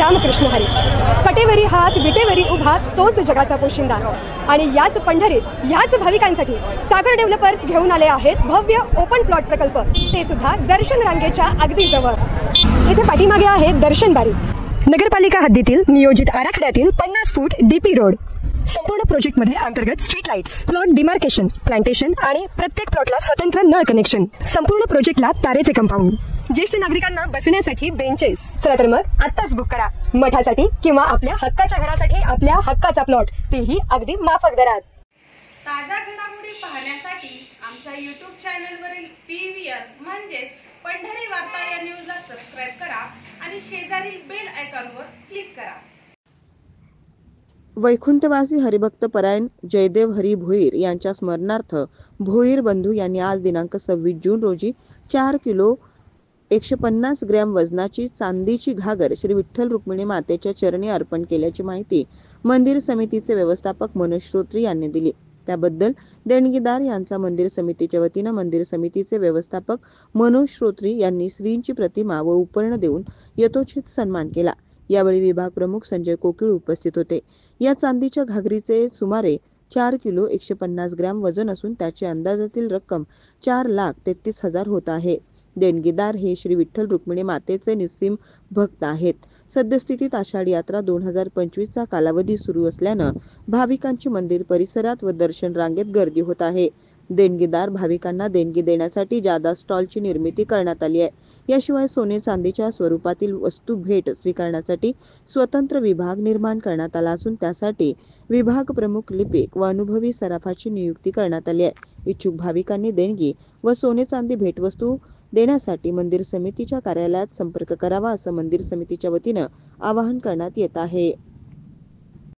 रामकृष्ण हरी. कटेवरी हात विटेवरी उभा तोच जगाचा पोशिंदा. आणि याच पंढरीत याच भाविकांसाठी सागर डेव्हलपर्स घेऊन आले आहेत भव्य ओपन प्लॉट प्रकल्प, ते सुद्धा दर्शन रांगेच्या अगदी जवळ. इथे पाठीमागे आहे दर्शन बारी. नगरपालिका हद्दीतील नियोजित आराखड्यातील 50 फूट डीपी रोड. संपूर्ण प्रोजेक्टमध्ये अंतर्गत street lights, plot demarcation, plantation आणि प्रत्येक प्लॉटला स्वतंत्र नळ कनेक्शन. संपूर्ण प्रोजेक्टला तारेचे कंपाऊंड. ज्येष्ठ नागरिकांना बसण्यासाठी बेंचेस. चला तर मग आत्ताच बुक करा मठासाठी किंवा आपल्या हक्काच्या घरासाठी आपल्या हक्काचा प्लॉट, तेही अगदी माफक दरात. ताज्या घडामोडी पाहण्यासाठी आमच्या YouTube चॅनलवरील PVR म्हणजेच पंढरी वार्ता या न्यूजला सबस्क्राइब करा आणि शेजारील बेल आयकॉनवर क्लिक करा. वैकुंठवासी हरिभक्त परायण जयदेव हरी भोईर यांच्या स्मरणार्थ भोईर बंधू यांनी आज दिनांक 26 जून रोजी 4 किलो 150 ग्रॅम वजनाची चांदीची घागर श्री विठ्ठल रुक्मिणी मातेच्या चरणी अर्पण केल्याची माहिती मंदिर समितीचे व्यवस्थापक मनोज श्रोत्री यांनी दिली. त्याबद्दल देणगीदार यांचा मंदिर समितीच्या वतीनं मंदिर समितीचे व्यवस्थापक मनोज श्रोत्री यांनी श्रींची प्रतिमा व उपर्ण देऊन यथोचित सन्मान केला. यावेळी विभाग प्रमुख संजय कोकिळ उपस्थित होते. या चांदीच्या घागरीचे सुमारे 4 किलो 150 ग्रॅम वजन असून त्याची अंदाजातील रक्कम 4,33,000 होत आहे. देणगीदार हे श्री विठ्ठल रुक्मिणी मातेचे निस्सीम भक्त आहेत. सद्यस्थितीत आषाढी यात्रा 2025चा कालावधी सुरू असल्यानं भाविकांची मंदिर परिसरात व दर्शन रांगेत गर्दी होत आहे. देणगीदार भाविकांना देणगी देण्यासाठी जादा स्टॉलची निर्मिती करण्यात आली आहे. याशिवाय सोने चांदीच्या स्वरूपातील वस्तू भेट स्वीकारण्यासाठी स्वतंत्र विभाग निर्माण करण्यात आला असून त्यासाठी विभाग प्रमुख लिपिक व अनुभवी सराफाची नियुक्ती करण्यात आली आहे. इच्छुक भाविकांनी देणगी व सोने चांदी भेटवस्तू देण्यासाठी मंदिर समितीच्या कार्यालयात संपर्क करावा असं मंदिर समितीच्या वतीनं आवाहन करण्यात येत आहे.